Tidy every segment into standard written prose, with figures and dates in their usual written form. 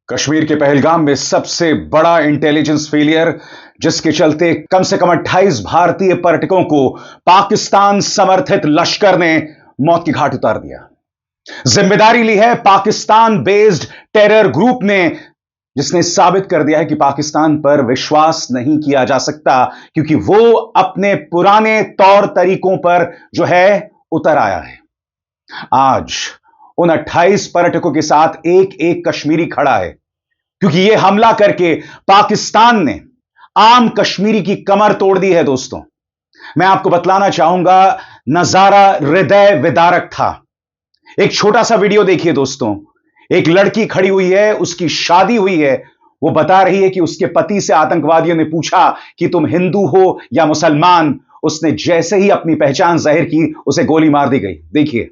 कश्मीर के पहलगाम में सबसे बड़ा इंटेलिजेंस फेलियर, जिसके चलते कम से कम 28 भारतीय पर्यटकों को पाकिस्तान समर्थित लश्कर ने मौत की घाट उतार दिया। जिम्मेदारी ली है पाकिस्तान बेस्ड टेरर ग्रुप ने, जिसने साबित कर दिया है कि पाकिस्तान पर विश्वास नहीं किया जा सकता, क्योंकि वो अपने पुराने तौर तरीकों पर जो है उतर आया है। आज उन 28 पर्यटकों के साथ एक एक कश्मीरी खड़ा है, क्योंकि यह हमला करके पाकिस्तान ने आम कश्मीरी की कमर तोड़ दी है। दोस्तों, मैं आपको बतलाना चाहूंगा, नजारा हृदय विदारक था। एक छोटा सा वीडियो देखिए दोस्तों। एक लड़की खड़ी हुई है, उसकी शादी हुई है। वो बता रही है कि उसके पति से आतंकवादियों ने पूछा कि तुम हिंदू हो या मुसलमान। उसने जैसे ही अपनी पहचान जाहिर की, उसे गोली मार दी गई। देखिए।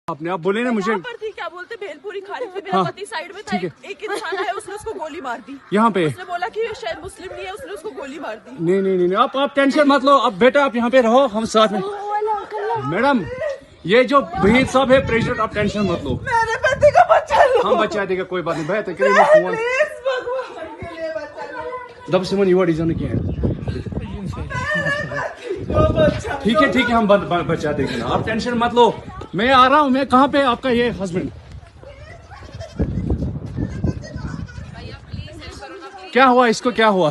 आपने आप बोले ना मुझे थी, क्या बोलते भेलपुरी खा रही थी, मेरा पति साइड में था, एक इंसान है, उसने उसको गोली मार दी। यहाँ पे उसने बोला कि शायद मुस्लिम नहीं है, उसने उसको गोली मार दी। नहीं, आप टेंशन मत लो। अब बेटा आप यहाँ पे रहो, हम साथ में। मैडम, ये जो भहीर साहब है प्रेसिडेंट, आप टेंशन मत लो। मेरे पति का बच्चा लो। हम बचा देगा, कोई बात नहीं। बेहतर करिए फोन दब से मन युवा डिजाइन किया है। ठीक है, हम बचा देंगे ना, आप टेंशन मत लो। मैं आ रहा हूँ। मैं कहाँ पे आपका ये हस्बैंड? क्या हुआ इसको, क्या हुआ?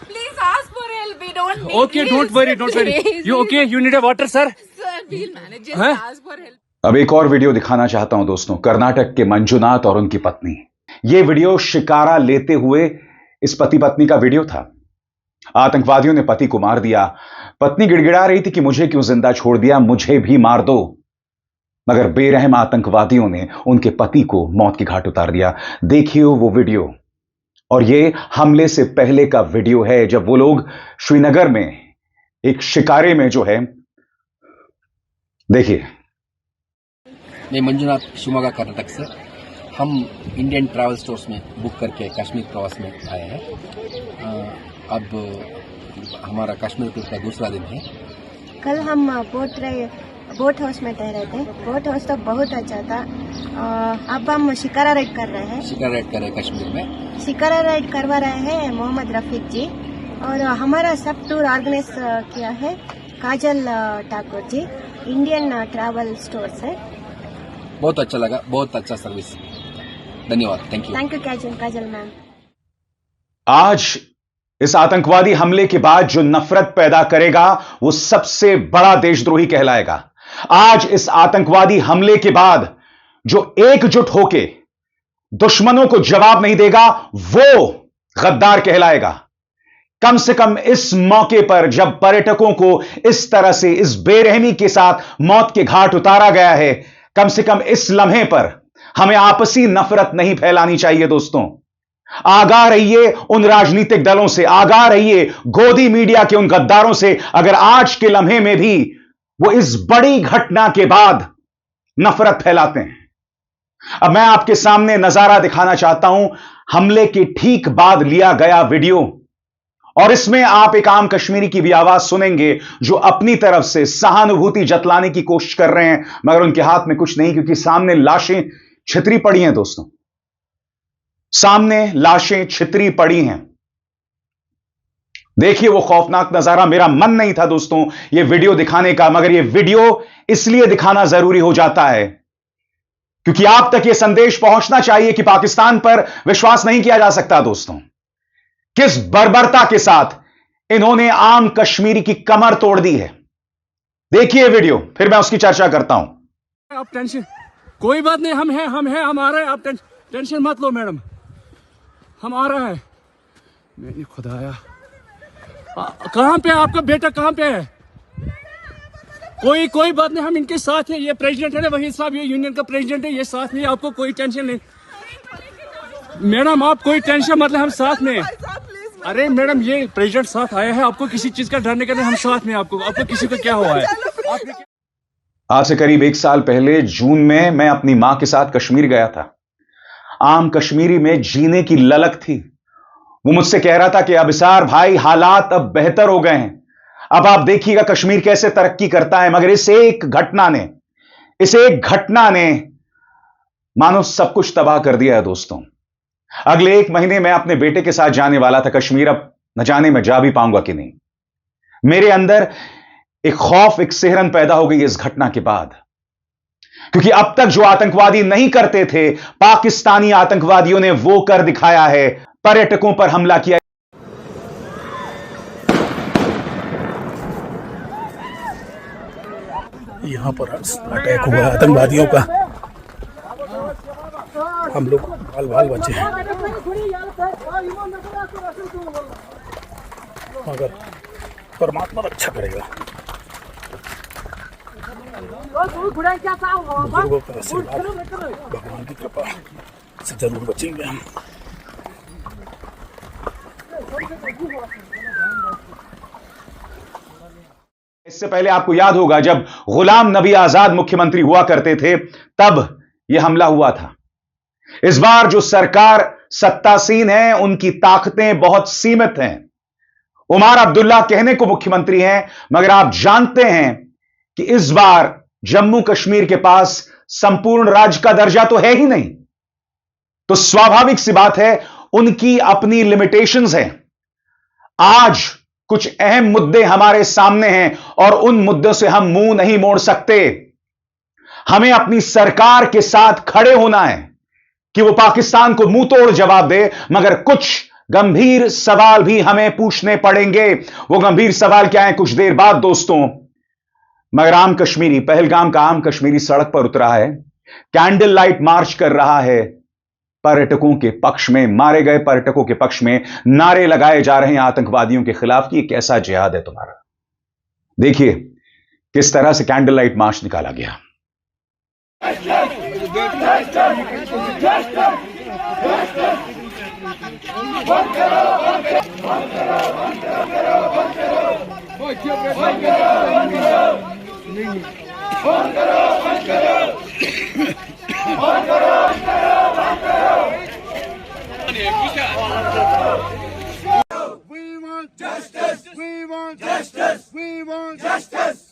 Please ask for help. We don't need Okay, don't worry. You okay? You need a water, sir? Sir, we'll manage. Just ask for help. अब एक और वीडियो दिखाना चाहता हूं दोस्तों। कर्नाटक के मंजुनाथ और उनकी पत्नी। यह वीडियो शिकारा लेते हुए इस पति पत्नी का वीडियो था। आतंकवादियों ने पति को मार दिया। पत्नी गिड़गिड़ा रही थी कि मुझे क्यों जिंदा छोड़ दिया, मुझे भी मार दो। मगर बेरहम आतंकवादियों ने उनके पति को मौत की घाट उतार दिया। देखिए वो वीडियो। और ये हमले से पहले का वीडियो है, जब वो लोग श्रीनगर में एक शिकारे में जो है, देखिए। मैं मंजुनाथ, शिवमोगा, कर्नाटक से। हम इंडियन ट्रैवल स्टोर्स में बुक करके कश्मीर प्रवास में आए हैं। अब हमारा कश्मीर टूर का दूसरा दिन है। कल हम बोट हाउस में ठहरे थे। बोट हाउस तो बहुत अच्छा था। अब हम शिकारा राइड कर रहे हैं। शिकारा राइड कर रहे हैं कश्मीर में। शिकारा राइड करवा रहे हैं मोहम्मद रफीक जी, और हमारा सब टूर ऑर्गेनाइज किया है काजल Thakur ji, Indian travel store से। बहुत अच्छा लगा, बहुत अच्छा सर्विस। धन्यवाद, थैंक यू काजल मैम। आज इस आतंकवादी हमले के बाद जो नफरत पैदा करेगा, वो सबसे बड़ा देशद्रोही कहलाएगा। आज इस आतंकवादी हमले के बाद जो एकजुट होके दुश्मनों को जवाब नहीं देगा, वो गद्दार कहलाएगा। कम से कम इस मौके पर जब पर्यटकों को इस तरह से इस बेरहमी के साथ मौत के घाट उतारा गया है, कम से कम इस लम्हे पर हमें आपसी नफरत नहीं फैलानी चाहिए। दोस्तों, आगाह रहिए उन राजनीतिक दलों से, आगाह रहिए गोदी मीडिया के उन गद्दारों से, अगर आज के लम्हे में भी वो इस बड़ी घटना के बाद नफरत फैलाते हैं। अब मैं आपके सामने नजारा दिखाना चाहता हूं, हमले के ठीक बाद लिया गया वीडियो, और इसमें आप एक आम कश्मीरी की भी आवाज सुनेंगे जो अपनी तरफ से सहानुभूति जतलाने की कोशिश कर रहे हैं, मगर उनके हाथ में कुछ नहीं, क्योंकि सामने लाशें छितरी पड़ी हैं। दोस्तों, सामने लाशें छितरी पड़ी हैं। देखिए वो खौफनाक नजारा। मेरा मन नहीं था दोस्तों ये वीडियो दिखाने का, मगर ये वीडियो इसलिए दिखाना जरूरी हो जाता है क्योंकि आप तक ये संदेश पहुंचना चाहिए कि पाकिस्तान पर विश्वास नहीं किया जा सकता। दोस्तों, किस बर्बरता के साथ इन्होंने आम कश्मीरी की कमर तोड़ दी है। देखिए वीडियो, फिर मैं उसकी चर्चा करता हूं। आप टेंशन, कोई बात नहीं। हम आ रहे हैं। आप टेंशन मत लो मैडम, हम आ रहा है। मैंने खुदाया, कहाँ पे आपका बेटा, कहाँ पे है? कोई बात नहीं, हम इनके साथ हैं। ये प्रेसिडेंट है ना, वही साहब, ये यूनियन का प्रेसिडेंट है, ये साथ में। आपको कोई टेंशन नहीं मैडम, आप कोई टेंशन मत ले, हम साथ में। अरे मैडम, ये प्रेसिडेंट साथ आया है, आपको किसी चीज का डरने का नहीं, हम साथ में। आपको किसी को क्या हुआ है? आज से करीब 1 साल पहले जून में मैं अपनी मां के साथ कश्मीर गया था। आम कश्मीरी में जीने की ललक थी। वो मुझसे कह रहा था कि अबिसार भाई, हालात अब बेहतर हो गए हैं, अब आप देखिएगा कश्मीर कैसे तरक्की करता है। मगर इस एक घटना ने मानो सब कुछ तबाह कर दिया है। दोस्तों, अगले 1 महीने में अपने बेटे के साथ जाने वाला था कश्मीर। अब न जाने मैं जा भी पाऊंगा कि नहीं। मेरे अंदर एक खौफ, एक सिहरन पैदा हो गई इस घटना के बाद, क्योंकि अब तक जो आतंकवादी नहीं करते थे, पाकिस्तानी आतंकवादियों ने वो कर दिखाया है। पर्यटकों पर हमला किया। यहाँ पर अटैक हुआ आतंकवादियों का, हम लोग बाल बाल बचे हैं, मगर परमात्मा रक्षा करेगा। बुजुर्गों का आशीर्वाद, भगवान की कृपा से जरूर बचेंगे हम। इससे पहले आपको याद होगा जब गुलाम नबी आजाद मुख्यमंत्री हुआ करते थे, तब यह हमला हुआ था। इस बार जो सरकार सत्तासीन है, उनकी ताकतें बहुत सीमित हैं। उमर अब्दुल्ला कहने को मुख्यमंत्री हैं, मगर आप जानते हैं कि इस बार जम्मू कश्मीर के पास संपूर्ण राज्य का दर्जा तो है ही नहीं। तो स्वाभाविक सी बात है, उनकी अपनी लिमिटेशंस हैं। आज कुछ अहम मुद्दे हमारे सामने हैं और उन मुद्दों से हम मुंह नहीं मोड़ सकते। हमें अपनी सरकार के साथ खड़े होना है कि वो पाकिस्तान को मुंह तोड़ जवाब दे, मगर कुछ गंभीर सवाल भी हमें पूछने पड़ेंगे। वो गंभीर सवाल क्या है, कुछ देर बाद दोस्तों। मगर आम कश्मीरी, पहलगाम का आम कश्मीरी सड़क पर उतरा है, कैंडल लाइट मार्च कर रहा है पर्यटकों के पक्ष में, मारे गए पर्यटकों के पक्ष में। नारे लगाए जा रहे हैं आतंकवादियों के खिलाफ कि कैसा जिहाद है तुम्हारा। देखिए किस तरह से कैंडल लाइट मार्च निकाला गया।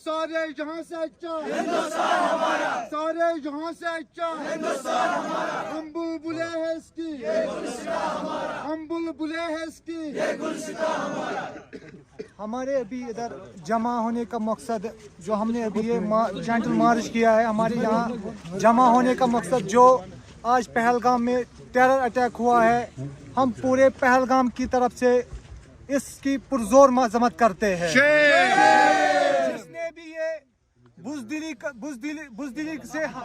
सारे जहां से अच्छा हिंदुस्तान हमारा, सारे जहां से अच्छा हिंदुस्तान हमारा। हम बुलबुले हैं इसकी, ये गुलसिता हमारा। हम बुलबुले हैं इसकी, ये गुलसिता हमारा। हमारे अभी इधर जमा होने का मकसद, जो हमने अभी ये कैंडल मार्च किया है, हमारे यहाँ जमा होने का मकसद, जो आज पहलगाम में टेरर अटैक हुआ है, हम पूरे पहलगाम की तरफ से इसकी पुरजोर मजम्मत करते हैं। जिसने भी ये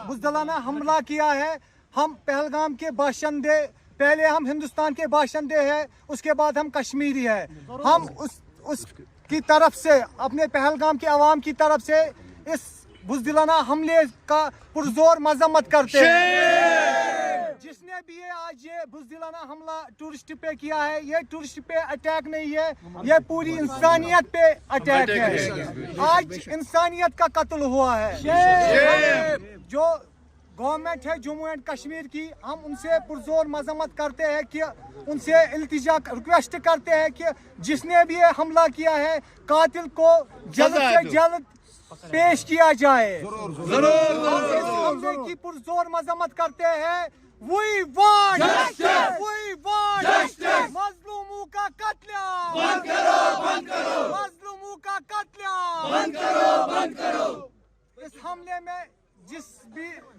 बुज़दिलाना हमला किया है, हम पहलगाम के बाशिंदे, पहले हम हिंदुस्तान के बाशिंदे हैं, उसके बाद हम कश्मीरी है। हम उसकी तरफ से, अपने पहलगाम के अवाम की तरफ से इस बुज़दिलाना हमले का पुरजोर मजम्मत करते हैं। जिसने भी ये आज ये बुज़दिलाना हमला टूरिस्ट पे किया है, ये टूरिस्ट पे अटैक नहीं है, ये पूरी इंसानियत पे अटैक है। आज इंसानियत का कत्ल हुआ है। जो गवर्नमेंट है जम्मू एंड कश्मीर की, हम उनसे पुरजोर मजम्मत करते हैं कि उनसे इल्तिजा रिक्वेस्ट करते हैं कि जिसने भी ये हमला किया है, कातिल को जल्द से जल्द पेश किया जाए। हमले की पुरजोर मजम्मत करते हैं। We want justice. We want justice. मजलूमों का कत्लेआम बंद करो, बंद करो। मजलूमों का कत्लेआम बंद करो, बंद करो। इस हमले में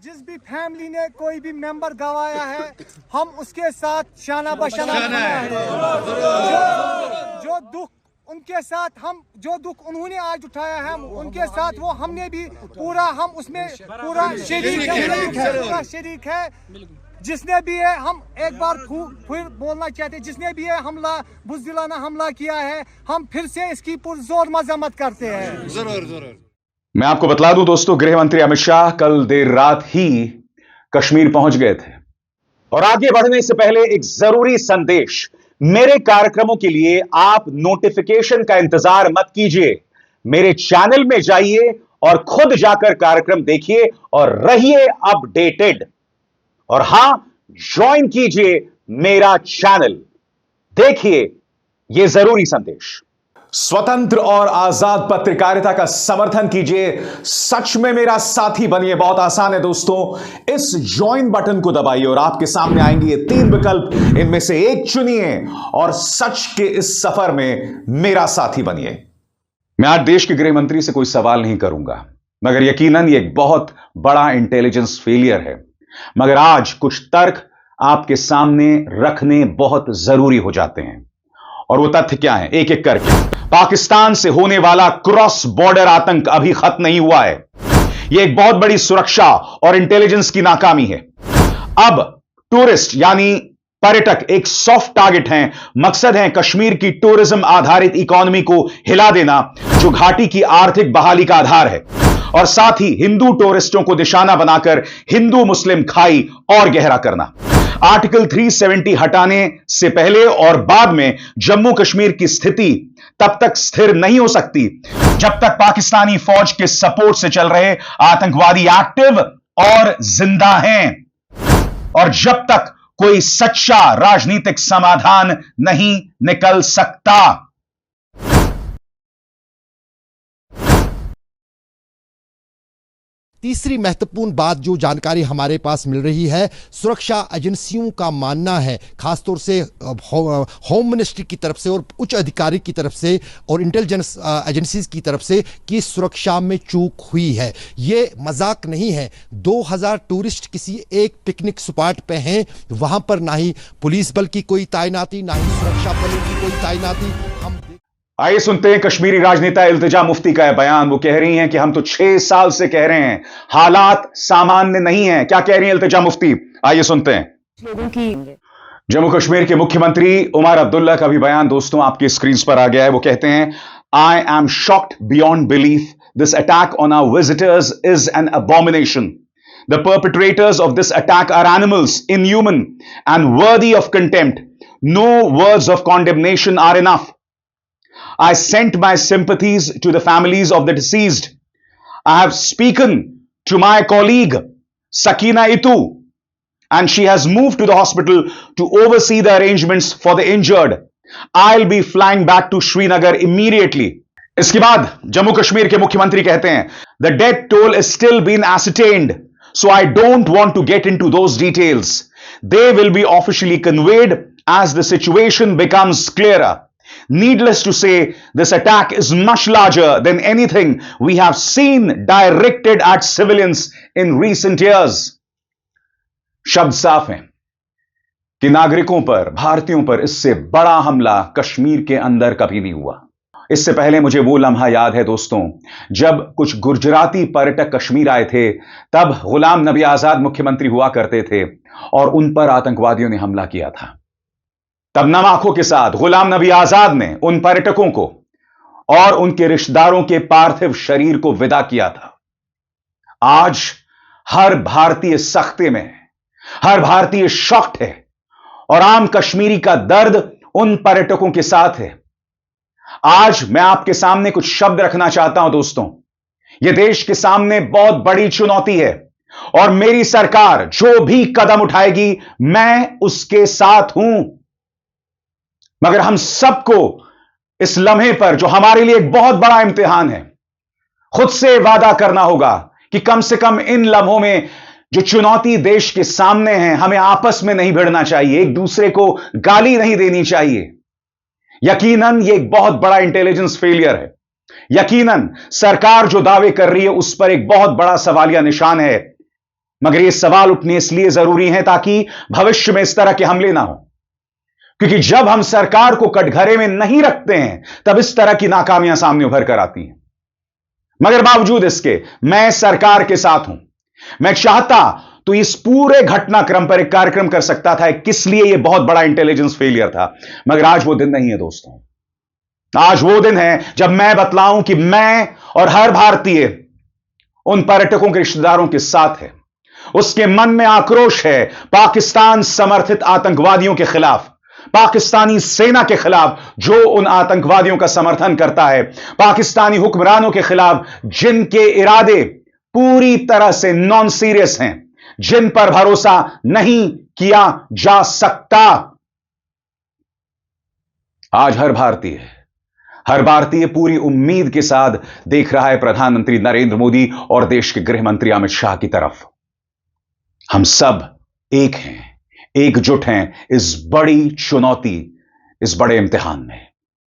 जिस भी फैमिली ने कोई भी मेंबर गवाया है, हम उसके साथ शाना बशाना है। जो दुख उनके साथ, हम जो दुख उन्होंने आज उठाया है, हम उनके साथ, वो हमने भी पूरा, हम उसमें पूरा शरीक है। जिसने भी है, हम एक बार फिर बोलना चाहते हैं, जिसने भी है हमला, बुज़दिलाना हमला किया है, हम फिर से इसकी पुरजोर मजम्मत करते हैं। जरूर। मैं आपको बतला दूं दोस्तों, गृह मंत्री अमित शाह कल देर रात ही कश्मीर पहुंच गए थे। और आगे बढ़ने से पहले एक जरूरी संदेश, मेरे कार्यक्रमों के लिए आप नोटिफिकेशन का इंतजार मत कीजिए। मेरे चैनल में जाइए और खुद जाकर कार्यक्रम देखिए और रहिए अपडेटेड। और हां, ज्वाइन कीजिए मेरा चैनल। देखिए ये जरूरी संदेश। स्वतंत्र और आजाद पत्रकारिता का समर्थन कीजिए, सच में मेरा साथी बनिए। बहुत आसान है दोस्तों, इस ज्वाइन बटन को दबाइए और आपके सामने आएंगे ये 3 विकल्प, इनमें से एक चुनिए और सच के इस सफर में मेरा साथी बनिए। मैं आज देश के गृह मंत्री से कोई सवाल नहीं करूंगा, मगर यकीनन ये एक बहुत बड़ा इंटेलिजेंस फेलियर है। मगर आज कुछ तर्क आपके सामने रखने बहुत जरूरी हो जाते हैं, और वो तथ्य क्या है, एक एक करके। पाकिस्तान से होने वाला क्रॉस बॉर्डर आतंक अभी खत्म नहीं हुआ है। यह एक बहुत बड़ी सुरक्षा और इंटेलिजेंस की नाकामी है। अब टूरिस्ट यानी पर्यटक एक सॉफ्ट टारगेट हैं। मकसद है कश्मीर की टूरिज्म आधारित इकोनॉमी को हिला देना, जो घाटी की आर्थिक बहाली का आधार है, और साथ ही हिंदू टूरिस्टों को निशाना बनाकर हिंदू मुस्लिम खाई और गहरा करना। आर्टिकल 370 हटाने से पहले और बाद में जम्मू कश्मीर की स्थिति तब तक स्थिर नहीं हो सकती जब तक पाकिस्तानी फौज के सपोर्ट से चल रहे आतंकवादी एक्टिव और जिंदा हैं, और जब तक कोई सच्चा राजनीतिक समाधान नहीं निकल सकता। तीसरी महत्वपूर्ण बात जो जानकारी हमारे पास मिल रही है, सुरक्षा एजेंसियों का मानना है, खासतौर से होम मिनिस्ट्री की तरफ से और उच्च अधिकारी की तरफ से और इंटेलिजेंस एजेंसीज की तरफ से, कि सुरक्षा में चूक हुई है। ये मजाक नहीं है। 2000 टूरिस्ट किसी एक पिकनिक स्पॉट पे हैं, वहां पर ना ही पुलिस बल की कोई तैनाती, ना ही सुरक्षा बलों की कोई तैनाती। हम आइए सुनते हैं कश्मीरी राजनेता इल्तिजा मुफ्ती का यह बयान। वो कह रही हैं कि हम तो 6 साल से कह रहे हैं हालात सामान्य नहीं है। क्या कह रही हैं इल्तिजा मुफ्ती, आइए सुनते हैं। जम्मू कश्मीर के मुख्यमंत्री उमर अब्दुल्ला का भी बयान दोस्तों आपकी स्क्रीन पर आ गया है। वो कहते हैं, I am shocked beyond belief, this attack on our visitors is an abomination. The perpetrators of this attack are animals, inhuman and worthy of contempt. No words of condemnation are enough. I sent my sympathies to the families of the deceased. I have spoken to my colleague Sakina Itu, and she has moved to the hospital to oversee the arrangements for the injured. I'll be flying back to Srinagar immediately. इसके बाद जम्मू कश्मीर के मुख्यमंत्री कहते हैं, the death toll is still being ascertained, so I don't want to get into those details. They will be officially conveyed as the situation becomes clearer. Needless to say, this attack is much larger than anything we have seen directed at civilians in recent years. शब्द साफ हैं कि नागरिकों पर, भारतीयों पर इससे बड़ा हमला कश्मीर के अंदर कभी नहीं हुआ। इससे पहले मुझे वो लम्हा याद है दोस्तों, जब कुछ गुजराती पर्यटक कश्मीर आए थे, तब गुलाम नबी आजाद मुख्यमंत्री हुआ करते थे और उन पर आतंकवादियों ने हमला किया था। तब नम आंखों के साथ गुलाम नबी आजाद ने उन पर्यटकों को और उनके रिश्तेदारों के पार्थिव शरीर को विदा किया था। आज हर भारतीय सख्ते में है, हर भारतीय शॉक्ड है, और आम कश्मीरी का दर्द उन पर्यटकों के साथ है। आज मैं आपके सामने कुछ शब्द रखना चाहता हूं दोस्तों। यह देश के सामने बहुत बड़ी चुनौती है, और मेरी सरकार जो भी कदम उठाएगी मैं उसके साथ हूं। मगर हम सबको इस लम्हे पर, जो हमारे लिए एक बहुत बड़ा इम्तिहान है, खुद से वादा करना होगा कि कम से कम इन लम्हों में जो चुनौती देश के सामने है, हमें आपस में नहीं भिड़ना चाहिए, एक दूसरे को गाली नहीं देनी चाहिए। यकीनन यह एक बहुत बड़ा इंटेलिजेंस फेलियर है। यकीनन सरकार जो दावे कर रही है उस पर एक बहुत बड़ा सवालिया निशान है। मगर यह सवाल उठने इसलिए जरूरी है ताकि भविष्य में इस तरह के हमले ना हो, क्योंकि जब हम सरकार को कटघरे में नहीं रखते हैं तब इस तरह की नाकामियां सामने उभर कर आती हैं। मगर बावजूद इसके मैं सरकार के साथ हूं। मैं चाहता तो इस पूरे घटनाक्रम पर एक कार्यक्रम कर सकता था, किस लिए यह बहुत बड़ा इंटेलिजेंस फेलियर था। मगर आज वो दिन नहीं है दोस्तों। आज वो दिन है जब मैं बतलाऊं कि मैं और हर भारतीय उन पर्यटकों के रिश्तेदारों के साथ है। उसके मन में आक्रोश है पाकिस्तान समर्थित आतंकवादियों के खिलाफ, पाकिस्तानी सेना के खिलाफ जो उन आतंकवादियों का समर्थन करता है, पाकिस्तानी हुक्मरानों के खिलाफ जिनके इरादे पूरी तरह से नॉन सीरियस हैं, जिन पर भरोसा नहीं किया जा सकता। आज हर भारतीय, हर भारतीय पूरी उम्मीद के साथ देख रहा है प्रधानमंत्री नरेंद्र मोदी और देश के गृह मंत्री अमित शाह की तरफ। हम सब एक हैं, एकजुट हैं इस बड़ी चुनौती, इस बड़े इम्तिहान में।